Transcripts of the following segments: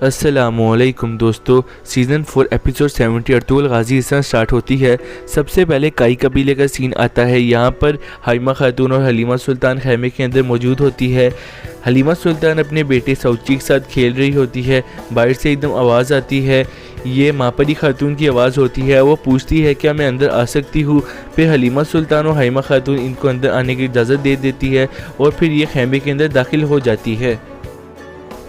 अस्सलामुअलैकुम दोस्तों, season 4 episode 70 Ertugrul गाजी हिस्सा स्टार्ट होती है। सबसे पहले काई कबीले का सीन आता है। यहाँ पर हाइमा खातून और हलीमा सुल्तान खैमे के अंदर मौजूद होती है। हलीमा सुल्तान अपने बेटे सऊची के साथ खेल रही होती है। बाहर से एकदम आवाज़ आती है, ये मापरी खातून की आवाज़ होती है। वो पूछती है क्या मैं अंदर आ सकती हूँ। फिर हलीमा सुल्तान और हाइमा खातून इनको अंदर आने की इजाज़त दे देती है और फिर ये खैमे के अंदर दाखिल हो जाती है।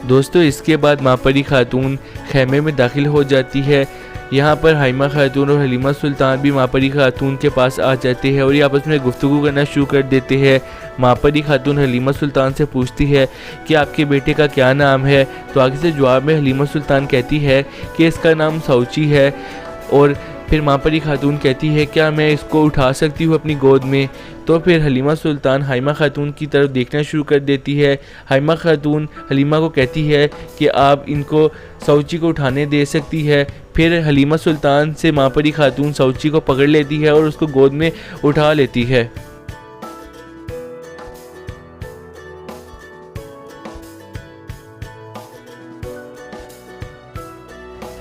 दोस्तों इसके बाद मापरी खातून खैमे में दाखिल हो जाती है। यहाँ पर हाइमा खातून और हलीमा सुल्तान भी मापरी खातून के पास आ जाते हैं और ये आपस में गुफ्तगू करना शुरू कर देते हैं। मापरी खातून हलीमा सुल्तान से पूछती है कि आपके बेटे का क्या नाम है, तो आगे से जवाब में हलीमा सुल्तान कहती है कि इसका नाम सऊची है। और फिर मापरी खातून कहती है क्या मैं इसको उठा सकती हूँ अपनी गोद में। तो फिर हलीमा सुल्तान हाइमा खातून की तरफ देखना शुरू कर देती है। हाइमा खातून हलीमा को कहती है कि आप इनको सऊची को उठाने दे सकती है। फिर हलीमा सुल्तान से मापरी खातून सऊची को पकड़ लेती है और उसको गोद में उठा लेती है।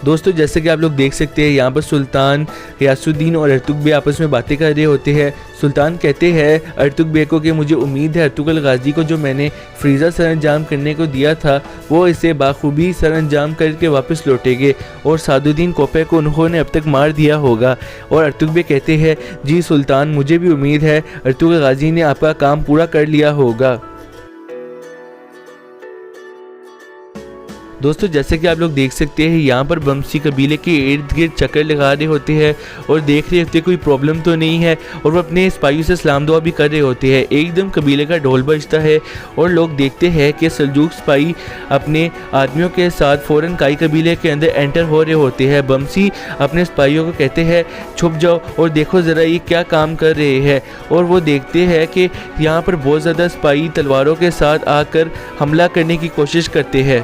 दोस्तों जैसे कि आप लोग देख सकते हैं, यहाँ पर सुल्तान गयासुद्दीन और अर्तुगबे आपस में बातें कर रहे होते हैं। सुल्तान कहते हैं अर्तुगबे को कि मुझे उम्मीद है अर्तुगरुल गाजी को जो मैंने फ्रीज़ा सरअंजाम करने को दिया था वो इसे बाखूबी सरअंजाम करके वापस लौटेंगे और सादुद्दीन कोपे को उन्होंने अब तक मार दिया होगा। और अर्तुगबे कहते हैं जी सुल्तान, मुझे भी उम्मीद है अर्तुगरुल गाजी ने आपका काम पूरा कर लिया होगा। दोस्तों जैसे कि आप लोग देख सकते हैं, यहाँ पर बमसी कबीले के इर्द गिर्द चक्कर लगा रहे होते हैं और देख रहे होते हैं कोई प्रॉब्लम तो नहीं है, और वो अपने सिपाहियों से सलाम दुआ भी कर रहे होते हैं। एकदम कबीले का ढोल बजता है और लोग देखते हैं कि सल्जूक सिपाही अपने आदमियों के साथ फ़ौरन काई कबीले के अंदर एंटर हो रहे होते हैं। बमसी अपने सिपाहियों को कहते हैं छुप जाओ और देखो ज़रा ये क्या काम कर रहे हैं। और वो देखते हैं कि यहाँ पर बहुत ज़्यादा सिपाही तलवारों के साथ आकर हमला करने की कोशिश करते हैं।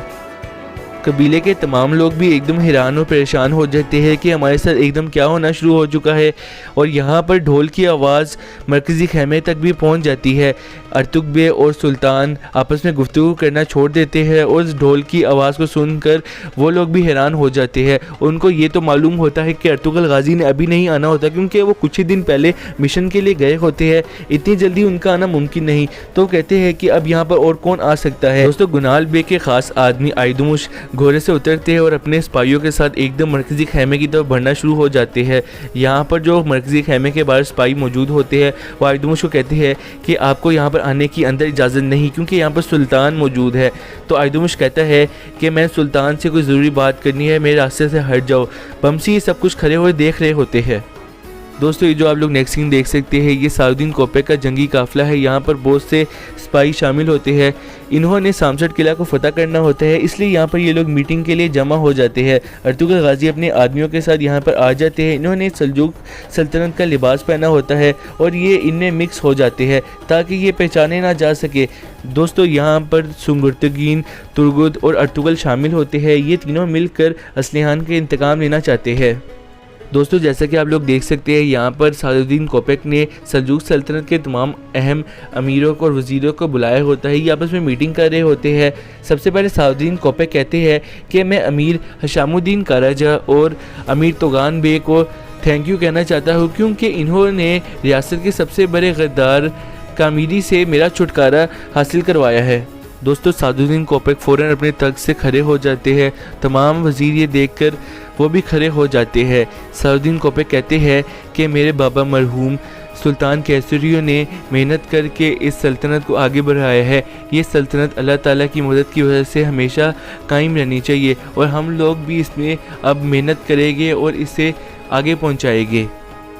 कबीले के तमाम लोग भी एकदम हैरान और परेशान हो जाते हैं कि हमारे साथ एकदम क्या होना शुरू हो चुका है। और यहाँ पर ढोल की आवाज़ मरकज़ी खैमे तक भी पहुँच जाती है। अर्तुगबे और सुल्तान आपस में गुफ्तगू करना छोड़ देते हैं और उस ढोल की आवाज़ को सुनकर वो लोग भी हैरान हो जाते हैं। उनको ये तो मालूम होता है कि अर्तुगरुल गाजी ने अभी नहीं आना होता, क्योंकि वो कुछ ही दिन पहले मिशन के लिए गए होते हैं। इतनी जल्दी उनका आना मुमकिन नहीं। तो कहते हैं कि अब यहाँ पर और कौन आ सकता है। दोस्तों गुनाल बे के ख़ास आदमी आयदुमुश घोड़े से उतरते हैं और अपने सिपाहियों के साथ एकदम मरकज़ी खैमे की तरफ बढ़ना शुरू हो जाते हैं। यहाँ पर जो मरकज़ी खैमे के बाहर सिपाही मौजूद होते हैं वो आयदुमुश को कहते हैं कि आपको यहाँ पर आने की अंदर इजाज़त नहीं, क्योंकि यहाँ पर सुल्तान मौजूद है। तो आयदुमुश कहता है कि मैं सुल्तान से कोई ज़रूरी बात करनी है, मेरे रास्ते से हट जाओ। बमसी सब कुछ खड़े हुए देख रहे होते हैं। दोस्तों ये जो आप लोग नेक्स्ट सीन देख सकते हैं, ये सादुद्दीन कोपे का जंगी काफिला है। यहाँ पर बहुत से सिपाही शामिल होते हैं। इन्होंने सामसट किला को फतह करना होता है, इसलिए यहाँ पर ये लोग मीटिंग के लिए जमा हो जाते हैं। अर्तुगरुल गाजी अपने आदमियों के साथ यहाँ पर आ जाते हैं। इन्होंने सल्जूक सल्तनत का लिबास पहना होता है और ये इनमें मिक्स हो जाते हैं ताकि ये पहचाने ना जा सके। दोस्तों यहाँ पर सुंगुर्तगीन, तुर्गुद और अर्तुगरुल शामिल होते हैं। ये तीनों मिलकर असलिहान के इंतकाम लेना चाहते हैं। दोस्तों जैसा कि आप लोग देख सकते हैं, यहाँ पर सादुद्दीन कोपेक ने सल्जूक सल्तनत के तमाम अहम अमीरों को और वज़ीरों को बुलाया होता है। ये आपस में मीटिंग कर रहे होते हैं। सबसे पहले सादुद्दीन कोपेक कहते हैं कि मैं अमीर हशामुद्दीन काराजा और अमीर तोगान बे को थैंक यू कहना चाहता हूँ, क्योंकि इन्होंने रियासत के सबसे बड़े गद्दार कामिरी से मेरा छुटकारा हासिल करवाया है। दोस्तों सादुद्दीन कोपेक फ़ौरन अपने तख्त से खड़े हो जाते हैं। तमाम वज़ीर ये देखकर वो भी खड़े हो जाते हैं। सादुद्दीन कोपेक कहते हैं कि मेरे बाबा मरहूम सुल्तान कैसरियों ने मेहनत करके इस सल्तनत को आगे बढ़ाया है। ये सल्तनत अल्लाह ताला की मदद की वजह से हमेशा कायम रहनी चाहिए और हम लोग भी इसमें अब मेहनत करेंगे और इसे आगे पहुंचाएंगे।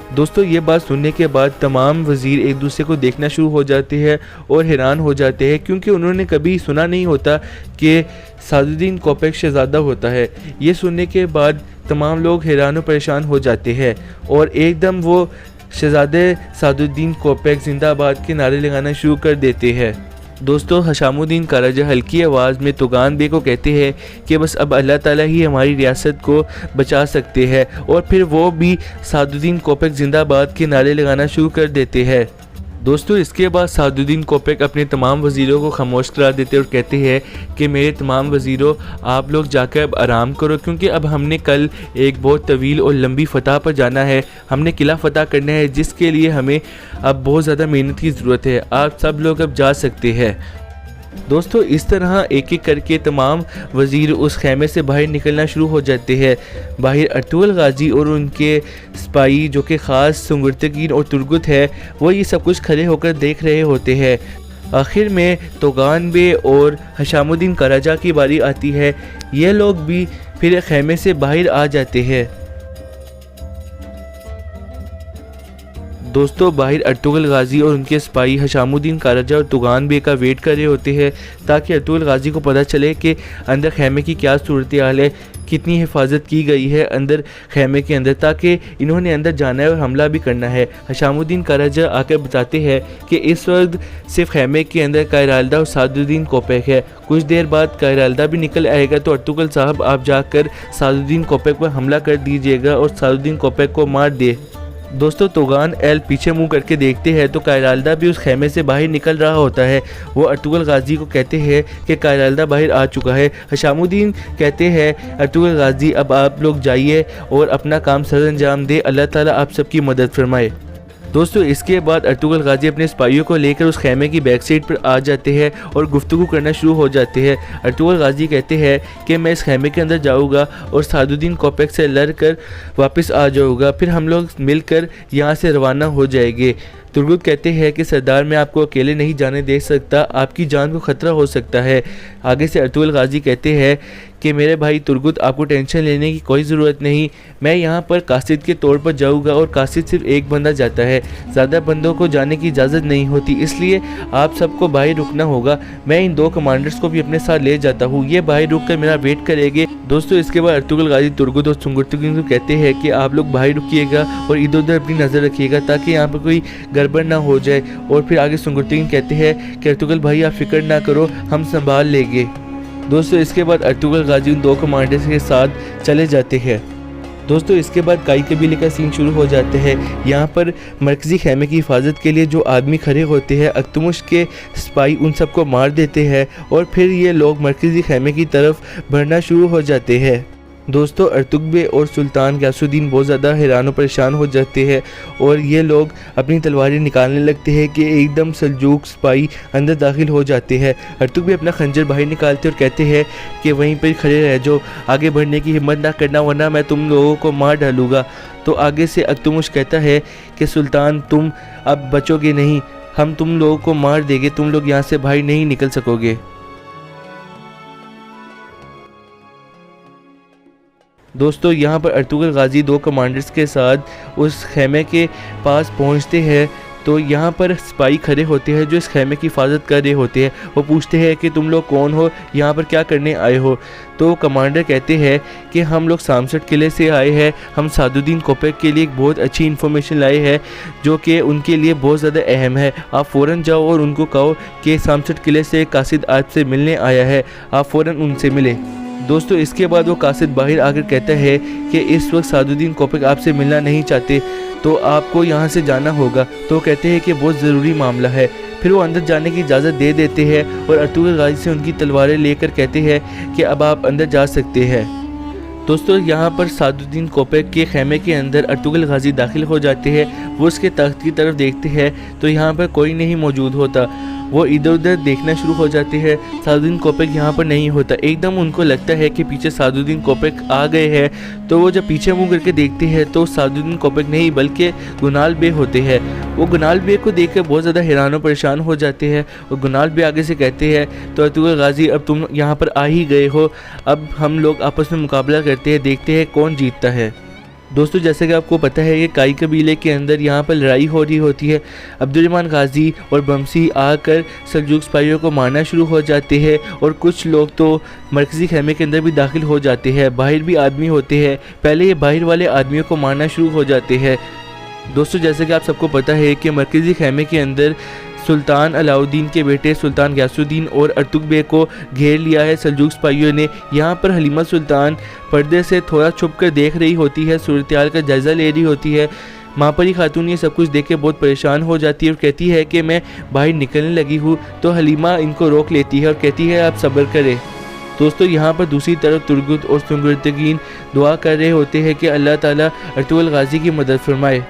दोस्तों ये बात सुनने के बाद तमाम वज़ीर एक दूसरे को देखना शुरू हो जाते हैं और हैरान हो जाते हैं, क्योंकि उन्होंने कभी सुना नहीं होता कि सादुद्दीन कोपेक शहज़ादा होता है। ये सुनने के बाद तमाम लोग हैरान और परेशान हो जाते हैं और एकदम वो शहज़ादे सादुद्दीन कोपेक जिंदाबाद के नारे लगाना शुरू कर देते हैं। दोस्तों हशामुद्दीन काराजा हल्की आवाज़ में तोगान बे को कहते हैं कि बस अब अल्लाह ताला ही हमारी रियासत को बचा सकते हैं, और फिर वो भी सादुद्दीन कोपेक जिंदाबाद के नारे लगाना शुरू कर देते हैं। दोस्तों इसके बाद सादुद्दीन कोपेक अपने तमाम वज़ीरों को खामोश करा देते और कहते हैं कि मेरे तमाम वज़ीरों, आप लोग जाकर अब आराम करो, क्योंकि अब हमने कल एक बहुत तवील और लंबी फ़तह पर जाना है। हमने किला फ़तह करना है, जिसके लिए हमें अब बहुत ज़्यादा मेहनत की ज़रूरत है। आप सब लोग अब जा सकते हैं। दोस्तों इस तरह एक एक करके तमाम वज़ीर उस खैमे से बाहर निकलना शुरू हो जाते हैं। बाहर अर्तुगरुल गाजी और उनके सिपाही जो कि ख़ास सुंगुर्तगीन और तुर्गुत है, वो ये सब कुछ खड़े होकर देख रहे होते हैं। आखिर में तोगान बे और हशामुद्दीन कराजा की बारी आती है। ये लोग भी फिर खैमे से बाहर आ जाते हैं। दोस्तों बाहर अर्तुगरुल गाजी और उनके सिपाही हशामुद्दीन कराजा और तुगान बे का वेट कर रहे होते हैं, ताकि अर्तुगरुल गाजी को पता चले कि अंदर खैमे की क्या सूरत हाल है, कितनी हिफाजत की गई है अंदर खैमे के अंदर, ताकि इन्होंने अंदर जाना है और हमला भी करना है। हशामुद्दीन कराजा आकर बताते हैं कि इस वक्त सिर्फ खैमे के अंदर कायरालदा और सादुद्दीन कोपेक है। कुछ देर बाद कायरालदा भी निकल आएगा, तो अर्तुगरुल साहब आप जाकर सादुद्दीन कोपेक पर हमला कर दीजिएगा और सादुद्दीन कोपेक को मार दे। दोस्तों तोगान एल पीछे मुंह करके देखते हैं तो कायरालदा भी उस खैमे से बाहर निकल रहा होता है। वो अर्तुगरुल गाजी को कहते हैं कि कायरालदा बाहर आ चुका है। हशामुद्दीन कहते हैं अर्तुगरुल गाजी अब आप लोग जाइए और अपना काम सर अंजाम दे, अल्लाह ताला आप सबकी मदद फरमाए। दोस्तों इसके बाद अर्तुगरुल गाजी अपने सिपाहियों को लेकर उस खैमे की बैक साइड पर आ जाते हैं और गुफ्तगू करना शुरू हो जाते हैं। अर्तुगरुल गाजी कहते हैं कि मैं इस खैमे के अंदर जाऊंगा और सादुद्दीन कोपेक से लड़कर वापस आ जाऊंगा, फिर हम लोग मिलकर यहाँ से रवाना हो जाएंगे। तुर्गुत कहते हैं कि सरदार मैं आपको अकेले नहीं जाने दे सकता, आपकी जान को ख़तरा हो सकता है। आगे से अर्तुगरुल गाजी कहते हैं कि मेरे भाई तुर्गुत आपको टेंशन लेने की कोई ज़रूरत नहीं, मैं यहाँ पर कासिद के तौर पर जाऊँगा और कासिद सिर्फ एक बंदा जाता है, ज़्यादा बंदों को जाने की इजाज़त नहीं होती, इसलिए आप सबको बाहर रुकना होगा। मैं इन दो कमांडर्स को भी अपने साथ ले जाता हूँ, ये बाहर रुक कर मेरा वेट करेंगे। दोस्तों इसके बाद अर्तुगरुल गाजी तुर्गुत और सुंगुर्तगीन को कहते हैं कि आप लोग बाहर रुकिएगा और इधर उधर अपनी नज़र रखिएगा ताकि यहाँ पर कोई गड़बड़ ना हो जाए। और फिर आगे सुंगुर्तगीन कहते हैं कि अर्तुगरुल भाई आप फिक्र ना करो, हम संभाल लेंगे। दोस्तों इसके बाद अर्तुगरुल गाजी उन दो कमांडर्स के साथ चले जाते हैं। दोस्तों इसके बाद काई कबीले का सीन शुरू हो जाते हैं। यहाँ पर मरकज़ी खैमे की हिफाजत के लिए जो आदमी खड़े होते हैं, अख्तमुश के सिपाही उन सबको मार देते हैं और फिर ये लोग मरकज़ी खैमे की तरफ बढ़ना शुरू हो जाते हैं। दोस्तों अर्तुगबे और सुल्तान गयासुद्दीन बहुत ज़्यादा हैरान और परेशान हो जाते हैं और ये लोग अपनी तलवारें निकालने लगते हैं कि एकदम सल्जूक सिपाही अंदर दाखिल हो जाते हैं। अर्तुगबे अपना खंजर बाहर निकालते और कहते हैं कि वहीं पर खड़े रह जाओ, आगे बढ़ने की हिम्मत ना करना वरना मैं तुम लोगों को मार डालूँगा। तो आगे से अख्तमुश कहता है कि सुल्तान तुम अब बचोगे नहीं, हम तुम लोगों को मार देंगे, तुम लोग यहाँ से बाहर नहीं निकल सकोगे। दोस्तों यहाँ पर अर्तुगरुल गाजी दो कमांडर्स के साथ उस खैमे के पास पहुँचते हैं तो यहाँ पर सिपाही खड़े होते हैं जो इस खैमे की हिफाजत कर रहे होते हैं। वो पूछते हैं कि तुम लोग कौन हो, यहाँ पर क्या करने आए हो। तो कमांडर कहते हैं कि हम लोग सामसट किले से आए हैं, हम सादुद्दीन कोपेक के लिए एक बहुत अच्छी इन्फॉर्मेशन लाए हैं जो कि उनके लिए बहुत ज़्यादा अहम है। आप फ़ौरन जाओ और उनको कहो कि सामसट किले से कासिद आपसे मिलने आया है, आप फ़ौरन उनसे मिले। दोस्तों इसके बाद वो कासिद बाहर आकर कहता है कि इस वक्त सादुद्दीन कोपेक आपसे मिलना नहीं चाहते तो आपको यहाँ से जाना होगा। तो कहते हैं कि बहुत ज़रूरी मामला है। फिर वो अंदर जाने की इजाज़त दे देते हैं और अर्तुगरुल गाजी से उनकी तलवारें लेकर कहते हैं कि अब आप अंदर जा सकते हैं। दोस्तों यहाँ पर सादुद्दीन कोपेक के खैमे के अंदर अर्तुगरुल गाजी दाखिल हो जाते हैं। वो उसके तख्त की तरफ देखते हैं तो यहाँ पर कोई नहीं मौजूद होता। वो इधर उधर देखना शुरू हो जाते हैं, सादुद्दीन कोपेक यहाँ पर नहीं होता। एकदम उनको लगता है कि पीछे सादुद्दीन कोपेक आ गए हैं। तो वो जब पीछे मुँह करके देखते हैं तो सादुद्दीन कोपेक नहीं बल्कि गुनाल बे होते हैं। वो गुनाल बे को देख कर बहुत ज़्यादा हैरान और परेशान हो जाते हैं और गुनाल बे आगे से कहते हैं तो अर्तुगरुल गाजी अब तुम यहाँ पर आ ही गए हो, अब हम लोग आपस में मुकाबला करते हैं, देखते हैं कौन जीतता है। दोस्तों जैसे कि आपको पता है कि काई कबीले के अंदर यहाँ पर लड़ाई हो रही होती है। अब्दुर्रहमान गाजी और बमसी आकर सल्जूक सिपाहियों को मारना शुरू हो जाते हैं और कुछ लोग तो मरकज़ी खैमे के अंदर भी दाखिल हो जाते हैं। बाहर भी आदमी होते हैं, पहले ये बाहर वाले आदमियों को मारना शुरू हो जाते हैं। दोस्तों जैसे कि आप सबको पता है कि मरकज़ी खैमे के अंदर सुल्तान अलाउद्दीन के बेटे सुल्तान गयासुद्दीन और अर्तुगबे को घेर लिया है सल्जूक सिपाहियों ने। यहाँ पर हलीमा सुल्तान पर्दे से थोड़ा छुप कर देख रही होती है, सूरत हाल का जायज़ा ले रही होती है। मापरी खातून ये सब कुछ देख के बहुत परेशान हो जाती है और कहती है कि मैं बाहर निकलने लगी हूँ। तो हलीमा इनको रोक लेती है और कहती है आप सब्र करें। दोस्तों यहाँ पर दूसरी तरफ तुर्गुत और सुंगुर्तगीन दुआ कर रहे होते हैं कि अल्लाह ताला अर्तुगरुल गाजी की मदद फरमाए।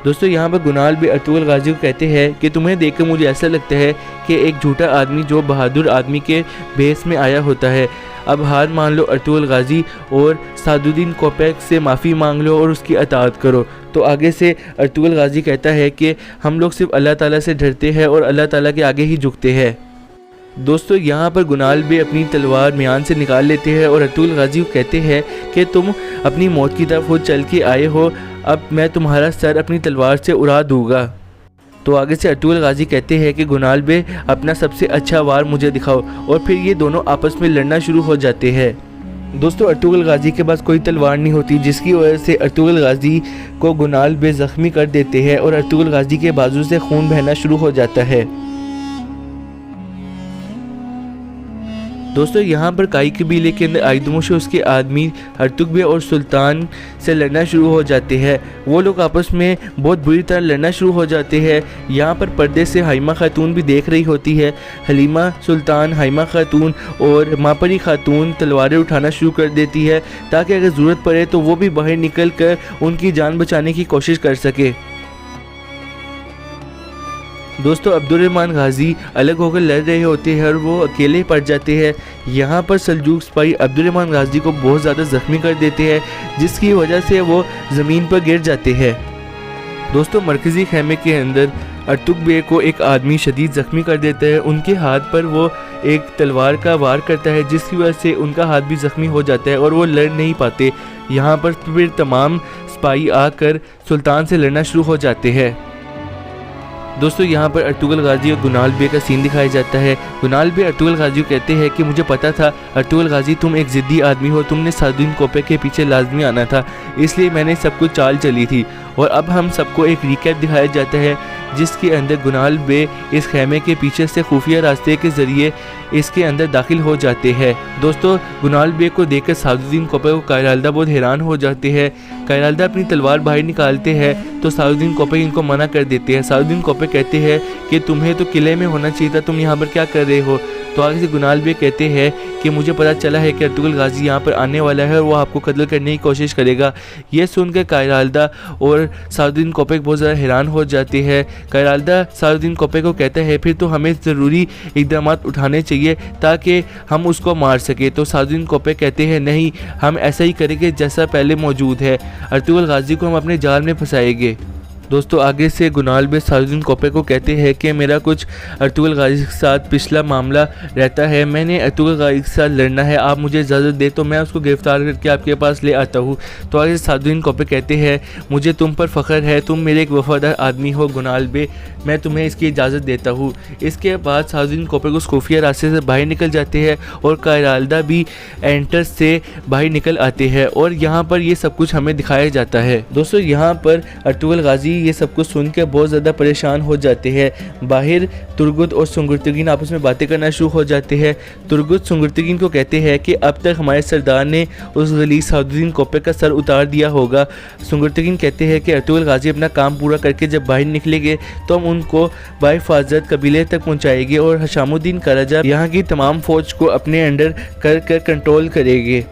दोस्तों यहाँ पर गुनाल भी अर्तुगरुल गाजी को कहते हैं कि तुम्हें देखकर मुझे ऐसा लगता है कि एक झूठा आदमी जो बहादुर आदमी के भेस में आया होता है। अब हार मान लो अर्तुगरुल गाजी और सादुद्दीन कोपैक से माफ़ी मांग लो और उसकी अताअत करो। तो आगे से अर्तुगरुल गाजी कहता है कि हम लोग सिर्फ अल्लाह ताला से डरते हैं और अल्लाह ताला के आगे ही झुकते हैं। दोस्तों यहाँ पर गुनाल भी अपनी तलवार म्यान से निकाल लेते हैं और अर्तुगरुल गाजी को कहते हैं कि तुम अपनी मौत की तरफ खुद चल के आए हो, अब मैं तुम्हारा सर अपनी तलवार से उड़ा दूंगा। तो आगे से अर्तुगरुल गाजी कहते हैं कि गुनाल बे अपना सबसे अच्छा वार मुझे दिखाओ और फिर ये दोनों आपस में लड़ना शुरू हो जाते हैं। दोस्तों अर्तुगरुल गाजी के पास कोई तलवार नहीं होती, जिसकी वजह से अर्तुगरुल गाजी को गुनाल बे ज़ख्मी कर देते हैं और अर्तुगरुल गाजी के बाजू से खून बहना शुरू हो जाता है। दोस्तों यहाँ पर काई कबीले के अंदर आइदमुश उसके आदमी अर्तुगबे और सुल्तान से लड़ना शुरू हो जाते हैं। वो लोग आपस में बहुत बुरी तरह लड़ना शुरू हो जाते हैं। यहाँ पर पर्दे से हाइमा खातून भी देख रही होती है। हलीमा सुल्तान, हाइमा खातून और मापरी खातून तलवारें उठाना शुरू कर देती है ताकि अगर ज़रूरत पड़े तो वो भी बाहर निकल कर उनकी जान बचाने की कोशिश कर सके। दोस्तों अब्दुर्रहमान गाजी अलग होकर लड़ रहे होते हैं और वो अकेले पड़ जाते हैं। यहाँ पर सल्जूक सिपाही अब्दुर्रहमान गाजी को बहुत ज़्यादा ज़ख्मी कर देते हैं, जिसकी वजह से वो ज़मीन पर गिर जाते हैं। दोस्तों मरकज़ी खेमे के अंदर अर्तुगबे को एक आदमी शदीद ज़ख्मी कर देता है। उनके हाथ पर वो एक तलवार का वार करता है, जिसकी वजह से उनका हाथ भी ज़ख्मी हो जाता है और वो लड़ नहीं पाते। यहाँ पर फिर तमाम सिपाही आकर सुल्तान से लड़ना शुरू हो जाते हैं। दोस्तों यहाँ पर अर्तुगरुल गाजी और गुनाल बे का सीन दिखाया जाता है। गुनाल बे अर्तुगरुल गाजी को कहते हैं कि मुझे पता था अर्तुगरुल गाजी तुम एक ज़िद्दी आदमी हो, तुमने सादुद्दीन कोपैक के पीछे लाजमी आना था, इसलिए मैंने सब कुछ चाल चली थी। और अब हम सबको एक रिकैप दिखाया जाता है जिसके अंदर गुनाल बे इस खेमे के पीछे से खुफिया रास्ते के ज़रिए इसके अंदर दाखिल हो जाते हैं। दोस्तों गुनाल बे को देखकर सादुद्दीन कोपैक और कायराल्दा बहुत हैरान हो जाते हैं। कायराल्दा अपनी तलवार बाहर निकालते हैं तो सादुद्दीन कोपैक इनको मना कर देते हैं। सादुद्दीन कोपैक कहते हैं कि तुम्हें तो किले में होना चाहिए था, तुम यहाँ पर क्या कर रहे हो। तो आगे से गुनाल बे कहते हैं कि मुझे पता चला है कि अर्तुगरुल गाजी यहाँ पर आने वाला है और वो आपको कत्ल करने की कोशिश करेगा। ये सुनकर कायराल्दा और सादुद्दीन कोपैक बहुत ज़्यादा हैरान हो जाते हैं। कायराल्दा सादुद्दीन कोपैक को कहता है फिर तो हमें ज़रूरी इक़दाम उठाने चाहिए ताकि हम उसको मार सके। तो सादुद्दीन कोपैक कहते हैं नहीं, हम ऐसा ही करेंगे जैसा पहले मौजूद है, अर्तुगरुल गाजी को हम अपने जाल में फंसाएंगे। दोस्तों आगे से गुनाल बे सादुद्दीन कोपैक को कहते हैं कि मेरा कुछ अर्तुगरुल गाजी के साथ पिछला मामला रहता है, मैंने अर्तुगरुल गाजी के साथ लड़ना है, आप मुझे इजाज़त दे तो मैं उसको गिरफ़्तार करके आपके पास ले आता हूँ। तो आगे से सादुद्दीन कोपैक कहते हैं मुझे तुम पर फ़ख्र है, तुम मेरे एक वफ़ादार आदमी हो गुनाल बे, मैं तुम्हें इसकी इजाज़त देता हूँ। इसके बाद सादुद्दीन कोपैक उस खुफिया रास्ते से बाहर निकल जाते हैं और कायराल्दा भी एंटर से बाहर निकल आते हैं और यहाँ पर ये सब कुछ हमें दिखाया जाता है। दोस्तों यहाँ पर अर्तुगरुल गाजी ये सब कुछ सुन के बहुत ज़्यादा परेशान हो जाते हैं। बाहर तुर्गुत और सुंगुर्तगीन आपस में बातें करना शुरू हो जाते हैं। तुर्गुत सुंगुर्तगीन को कहते हैं कि अब तक हमारे सरदार ने उस गलीज़ सादुद्दीन कोपैक का सर उतार दिया होगा। सुंगुर्तगीन कहते हैं कि अर्तुगरुल गाजी अपना काम पूरा करके जब बाहर निकलेंगे तो हम उनको बाहिफाजत कबीले तक पहुँचाएंगे और हशामुद्दीन कराजा यहाँ की तमाम फ़ौज को अपने अंडर कर कंट्रोल करेंगे।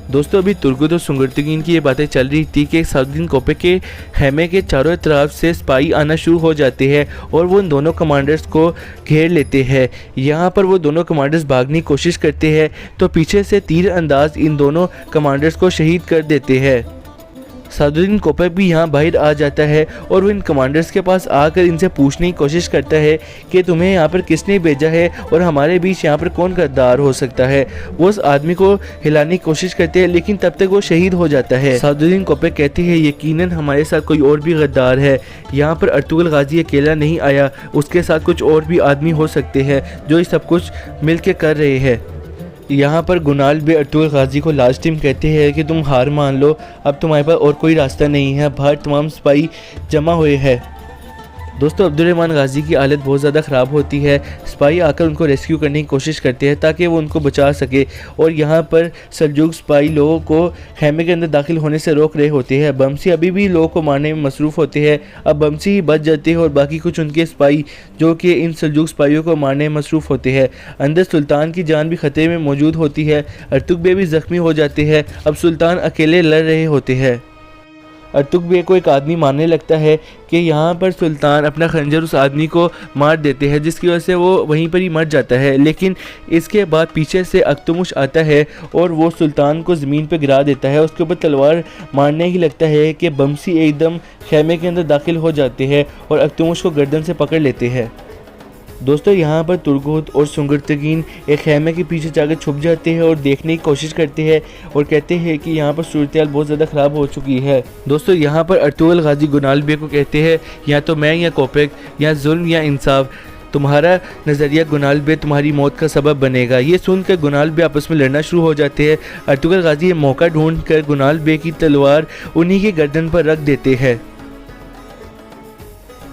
दोस्तों अभी तुर्गुत और सुंगुर्तगीन की ये बातें चल रही थी कि सादुद्दीन कोपैक के खेमे के चारों तरफ से सिपाही आना शुरू हो जाते हैं और वो उन दोनों कमांडर्स को घेर लेते हैं। यहाँ पर वो दोनों कमांडर्स भागने की कोशिश करते हैं तो पीछे से तीर अंदाज इन दोनों कमांडर्स को शहीद कर देते हैं। सादुद्दीन कोपैक भी यहाँ बाहर आ जाता है और वो इन कमांडर्स के पास आकर इनसे पूछने की कोशिश करता है कि तुम्हें यहाँ पर किसने भेजा है और हमारे बीच यहाँ पर कौन गद्दार हो सकता है। वो उस आदमी को हिलाने की कोशिश करते हैं लेकिन तब तक वो शहीद हो जाता है। सादुद्दीन कोपैक कहते हैं यकीनन हमारे साथ कोई और भी गद्दार है, यहाँ पर अर्तुगरुल गाजी अकेला नहीं आया, उसके साथ कुछ और भी आदमी हो सकते हैं जो ये सब कुछ मिल के कर रहे हैं। यहाँ पर गुनाल बे अर्तुगरुल गाजी को लास्ट टाइम कहते हैं कि तुम हार मान लो, अब तुम्हारे पास और कोई रास्ता नहीं है, बाहर तमाम सिपाही जमा हुए हैं। दोस्तों अब्दुर्रहमान गाजी की हालत बहुत ज़्यादा ख़राब होती है। सिपाही आकर उनको रेस्क्यू करने की कोशिश करते हैं ताकि वो उनको बचा सके और यहाँ पर सल्जूक सिपाही लोगों को खेमे के अंदर दाखिल होने से रोक रहे होते हैं। बमसी अभी भी लोगों को मारने में मसरूफ़ होते हैं। अब बमसी ही बच जाते हैं और बाकी कुछ उनके सिपाही जो कि इन सल्जूक सिपाहियों को मारने में मसरूफ़ होते हैं। अंदर सुल्तान की जान भी ख़तरे में मौजूद होती है। अर्तुग बे भी ज़ख्मी हो जाते हैं। अब सुल्तान अकेले लड़ रहे होते हैं। अर्तुग बे को एक आदमी मारने लगता है कि यहाँ पर सुल्तान अपना खंजर उस आदमी को मार देते हैं, जिसकी वजह से वो वहीं पर ही मर जाता है। लेकिन इसके बाद पीछे से अख्तमुश आता है और वो सुल्तान को ज़मीन पर गिरा देता है। उसके ऊपर तलवार मारने ही लगता है कि बमसी एकदम खेमे के अंदर दाखिल हो जाते हैं और अख्तमुश को गर्दन से पकड़ लेते हैं। दोस्तों यहाँ पर तुर्गुत और सुंगरतगीन एक खेमे के पीछे जाकर छुप जाते हैं और देखने की कोशिश करते हैं और कहते हैं कि यहाँ पर सूरत हाल बहुत ज़्यादा ख़राब हो चुकी है। दोस्तों यहाँ पर अर्तुगरुल गाजी गुनाल बे को कहते हैं या तो मैं या कोपेक, या जुल्म या इंसाफ, तुम्हारा नज़रिया गुनाल बे तुम्हारी मौत का सबब बनेगा। ये सुनकर गुनाल बे आपस में लड़ना शुरू हो जाते हैं। अर्तुगरुल गाजी मौका ढूंढ कर गुनाल बे की तलवार उन्हीं के गर्दन पर रख देते हैं।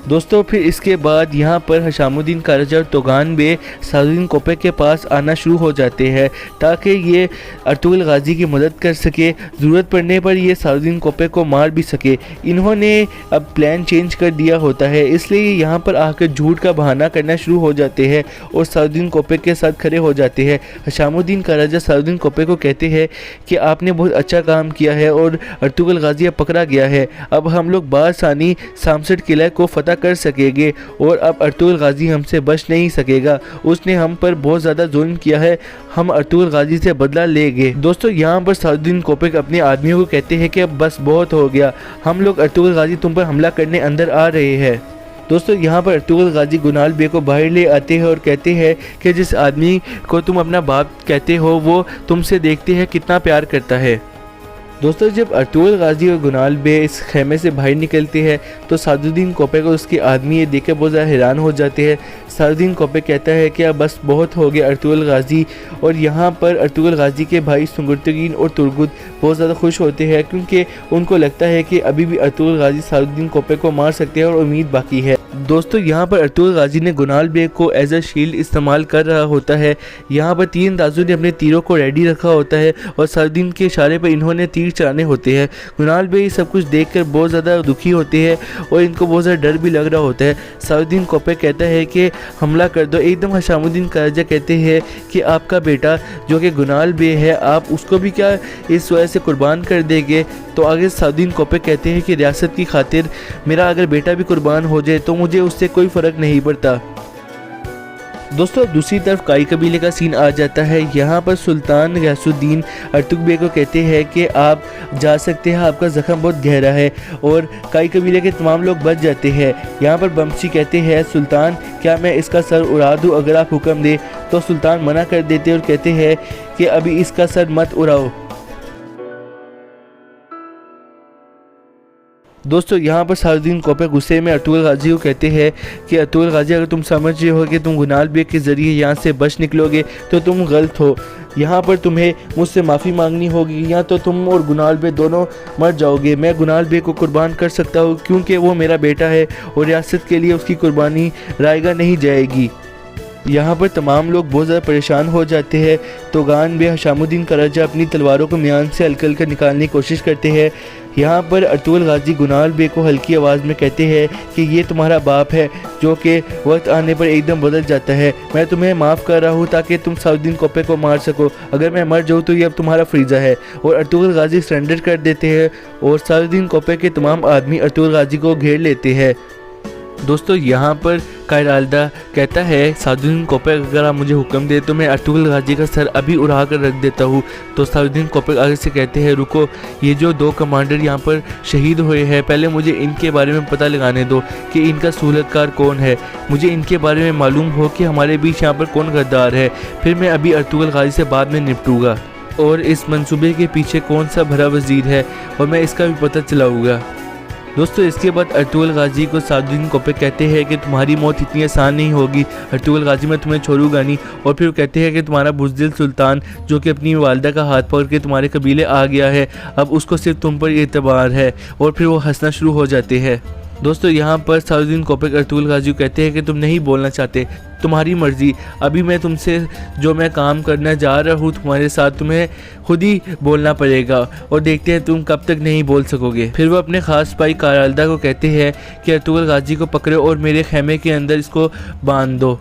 दोस्तों फिर इसके बाद यहाँ पर हशामुद्दीन कारजा और तोगान बे सादुद्दीन कोपेक के पास आना शुरू हो जाते हैं ताकि ये अर्तुगरुल गाजी की मदद कर सके। ज़रूरत पड़ने पर ये सादुद्दीन कोपेक को मार भी सके। इन्होंने अब प्लान चेंज कर दिया होता है, इसलिए यहाँ पर आकर झूठ का बहाना करना शुरू हो जाते हैं और सादुद्दीन कोपेक के साथ खड़े हो जाते हैं। हशामुद्दीन कारजा सादुद्दीन कोपेक को कहते हैं कि आपने बहुत अच्छा काम किया है और अर्तुगरुल गाजी अब पकड़ा गया है। अब हम लोग बासानी सामसट किला को फतह कर सकेंगे और अब अर्तुगरुल गाजी हमसे बच नहीं सकेगा। उसने हम पर बहुत ज़्यादा जुल्म किया है, हम अर्तुगरुल गाजी से बदला लेंगे। दोस्तों यहाँ पर सादुद्दीन कोपेक अपने आदमियों को कहते हैं कि अब बस बहुत हो गया, हम लोग अर्तुगरुल गाजी तुम पर हमला करने अंदर आ रहे हैं। दोस्तों यहाँ पर अर्तुगरुल गाजी गुनाल बे को बाहर ले आते हैं और कहते हैं कि जिस आदमी को तुम अपना बाप कहते हो वो तुमसे देखते हैं कितना प्यार करता है। दोस्तों जब अर्तुगरुल गाजी और गुनाल बे इस खेमे से बाहर निकलते हैं तो सादुद्दीन कोपेक और उसके आदमी ये देख कर बहुत ज़्यादा हैरान हो जाते हैं। सादुद्दीन कोपेक कहता है कि अब बस बहुत हो गया अर्तुगरुल गाजी। और यहाँ पर अर्तुगरुल गाजी के भाई सुंगरतगीन और तुर्गुत बहुत ज़्यादा खुश होते हैं क्योंकि उनको लगता है कि अभी भी अर्तुगरुल गाजी सादुद्दीन कोपेक को मार सकते हैं और उम्मीद बाकी है। दोस्तों यहाँ पर अर्तुगरुल गाजी ने गुनाल बे को एज अ शील्ड इस्तेमाल कर रहा होता है। यहाँ पर तीन अंदाजों ने अपने तीरों को रेडी रखा होता है और सादुद्दीन के इशारे पर इन्होंने तीर चलाने होते हैं। गुनाल बे ये सब कुछ देखकर बहुत ज़्यादा दुखी होते हैं और इनको बहुत ज़्यादा डर भी लग रहा होता है। सादुद्दीन कोपेक कहता है कि हमला कर दो। एकदम हशामुद्दीन कारजा कहते हैं कि आपका बेटा जो कि गुनाल बे है, आप उसको भी क्या इस वजह से कुर्बान कर देंगे? तो आगे सादुद्दीन कोपेक कहते हैं कि रियासत की खातिर मेरा अगर बेटा भी कुर्बान हो जाए तो मुझे उससे कोई फ़र्क नहीं पड़ता। दोस्तों दूसरी तरफ काई कबीले का सीन आ जाता है। यहाँ पर सुल्तान गयासुद्दीन अर्तुग बे को कहते हैं कि आप जा सकते हैं, आपका ज़ख्म बहुत गहरा है, और काई कबीले के तमाम लोग बच जाते हैं। यहाँ पर बमसी कहते हैं सुल्तान क्या मैं इसका सर उड़ा दूँ अगर आप हुक्म दें? तो सुल्तान मना कर देते हैं और कहते हैं कि अभी इसका सर मत उड़ाओ। दोस्तों यहाँ पर सादुद्दीन कोपेक गुस्से में अर्तुगरुल गाजी को कहते हैं कि अर्तुगरुल गाजी अगर तुम समझ रहे हो कि तुम गुनाल बे के ज़रिए यहाँ से बच निकलोगे तो तुम गलत हो। यहाँ पर तुम्हें मुझसे माफ़ी मांगनी होगी या तो तुम और गुनाल बे दोनों मर जाओगे। मैं गुनाल बे को कुर्बान कर सकता हूँ क्योंकि वो मेरा बेटा है और रियासत के लिए उसकी कुर्बानी रायगा नहीं जाएगी। यहाँ पर तमाम लोग बहुत ज़्यादा परेशान हो जाते हैं। तोगान बे हशामुद्दीन कारजा अपनी तलवारों को म्यान से हल्के कर निकालने की कोशिश करते हैं। यहाँ पर अर्तुगरुल गाजी गुनाल बे को हल्की आवाज़ में कहते हैं कि ये तुम्हारा बाप है जो कि वक्त आने पर एकदम बदल जाता है। मैं तुम्हें माफ़ कर रहा हूँ ताकि तुम सादुद्दीन कोपेक को मार सको। अगर मैं मर जाऊँ तो ये अब तुम्हारा फरीज़ा है। और अर्तुगरुल गाजी सरेंडर कर देते हैं और सादुद्दीन कोपेक के तमाम आदमी अर्तुगरुल गाजी को घेर लेते हैं। दोस्तों यहाँ पर कायराल्दा कहता है सादुद्दीन कोपेक अगर आप मुझे हुक्म दे तो मैं अर्तुगरुल गाजी का सर अभी उड़ा कर रख देता हूँ। तो सादुद्दीन कोपेक आगे से कहते हैं रुको, ये जो दो कमांडर यहाँ पर शहीद हुए हैं पहले मुझे इनके बारे में पता लगाने दो कि इनका सहूलतकार कौन है। मुझे इनके बारे में मालूम हो कि हमारे बीच यहाँ पर कौन गद्दार है, फिर मैं अभी अर्तुगरुल गाजी से बाद में निपटूँगा और इस मंसूबे के पीछे कौन सा भरा वजीर है और मैं इसका भी पता चलाऊँगा। दोस्तों इसके बाद अर्तुगरुल गाजी को सादुद्दीन कोपेक कहते हैं कि तुम्हारी मौत इतनी आसान नहीं होगी अर्तुगरुल गाजी, मैं तुम्हें छोड़ूंगा नहीं। और फिर वो कहते हैं कि तुम्हारा बुज़दिल सुल्तान जो कि अपनी वालदा का हाथ पकड़ के तुम्हारे कबीले आ गया है, अब उसको सिर्फ तुम पर एतबार है। और फिर वो हंसना शुरू हो जाते हैं। दोस्तों यहाँ पर सलाहुद्दीन कोपक अर्तुगरुल गाजी को कहते हैं कि तुम नहीं बोलना चाहते, तुम्हारी मर्जी, अभी मैं तुमसे जो मैं काम करना जा रहा हूँ तुम्हारे साथ, तुम्हें खुद ही बोलना पड़ेगा और देखते हैं तुम कब तक नहीं बोल सकोगे। फिर वो अपने खास सिपाही कारआलदा को कहते हैं कि अर्तुगरुल गाजी को पकड़ो और मेरे खेमे के अंदर इसको बांध दो।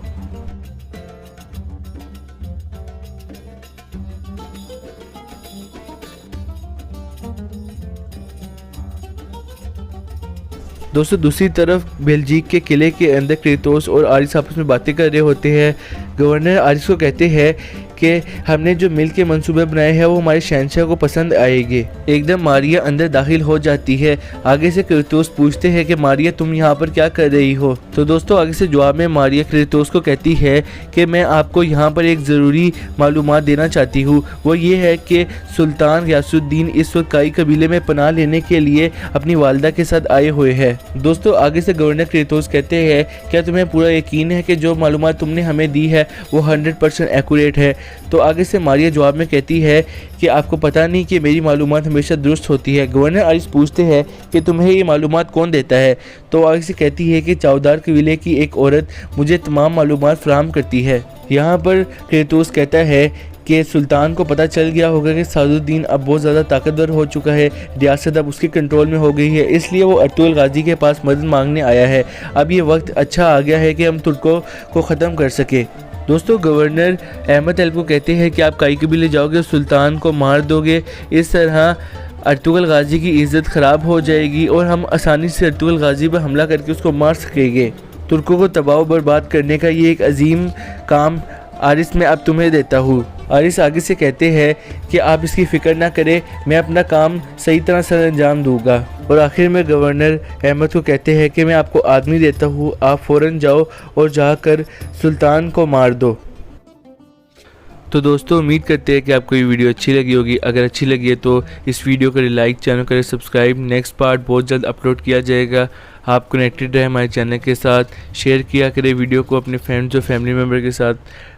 दोस्तों दूसरी तरफ बेल्जिक के किले के अंदर क्रेतोस और आरिस आपस में बातें कर रहे होते हैं। गवर्नर आरिस को कहते हैं कि हमने जो मिल के मंसूबे बनाए हैं वो हमारे शहंशाह को पसंद आएंगे। एकदम मारिया अंदर दाखिल हो जाती है। आगे से क्रेतोस पूछते हैं कि मारिया तुम यहाँ पर क्या कर रही हो। तो दोस्तों आगे से जवाब में मारिया क्रेतोस को कहती है कि मैं आपको यहाँ पर एक ज़रूरी मालूमात देना चाहती हूँ। वो ये है कि सुल्तान गियासुद्दीन इस वक्त काई कबीले में पनाह लेने के लिए अपनी वालदा के साथ आए हुए हैं। दोस्तों आगे से गवर्नर क्रेतोस कहते हैं क्या तुम्हें पूरा यकीन है कि जो मालूमात तुमने हमें दी है वो 100% एक्यूरेट है। तो आगे से मारिया जवाब में कहती है कि आपको पता नहीं कि मेरी मालूमात हमेशा दुरुस्त होती है। गवर्नर आरिस पूछते हैं कि तुम्हें ये मालूमात कौन देता है। तो आगे से कहती है कि चौदार कबीले की एक औरत मुझे तमाम मालूमात फराहम करती है। यहाँ पर क्रेतोस कहता है कि सुल्तान को पता चल गया होगा कि सलाहुद्दीन अब बहुत ज़्यादा ताकतवर हो चुका है, रियासत अब उसके कंट्रोल में हो गई है, इसलिए वो अर्तुगरुल गाजी के पास मदद मांगने आया है। अब ये वक्त अच्छा आ गया है कि हम तुर्कों को ख़त्म कर सके। दोस्तों गवर्नर अहमद अल को कहते हैं कि आप काई कबीले जाओगे, सुल्तान को मार दोगे, इस तरह अर्तुगरुल गाजी की इज़्ज़त ख़राब हो जाएगी और हम आसानी से अर्तुगरुल गाजी पर हमला करके उसको मार सकेंगे। तुर्कों को तबाह बर्बाद करने का ये एक अजीम काम आरिस मैं अब तुम्हें देता हूँ। आरिस आगे से कहते हैं कि आप इसकी फ़िक्र ना करें, मैं अपना काम सही तरह से अंजाम दूंगा। और आखिर में गवर्नर अहमद को कहते हैं कि मैं आपको आदमी देता हूँ, आप फ़ौरन जाओ और जाकर सुल्तान को मार दो। तो दोस्तों उम्मीद करते हैं कि आपको ये वीडियो अच्छी लगी होगी। अगर अच्छी लगी है तो इस वीडियो को लाइक, चैनल करें सब्सक्राइब। नेक्स्ट पार्ट बहुत जल्द अपलोड किया जाएगा। आप कनेक्टेड रहे हमारे चैनल के साथ, शेयर किया करें वीडियो को अपने फ्रेंड्स और फैमिली मेम्बर के साथ।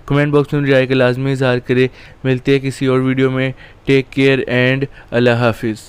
कमेंट बॉक्स में राय का लाजमी इज़हार करें। मिलते हैं किसी और वीडियो में। टेक केयर एंड अल्लाह हाफिज़।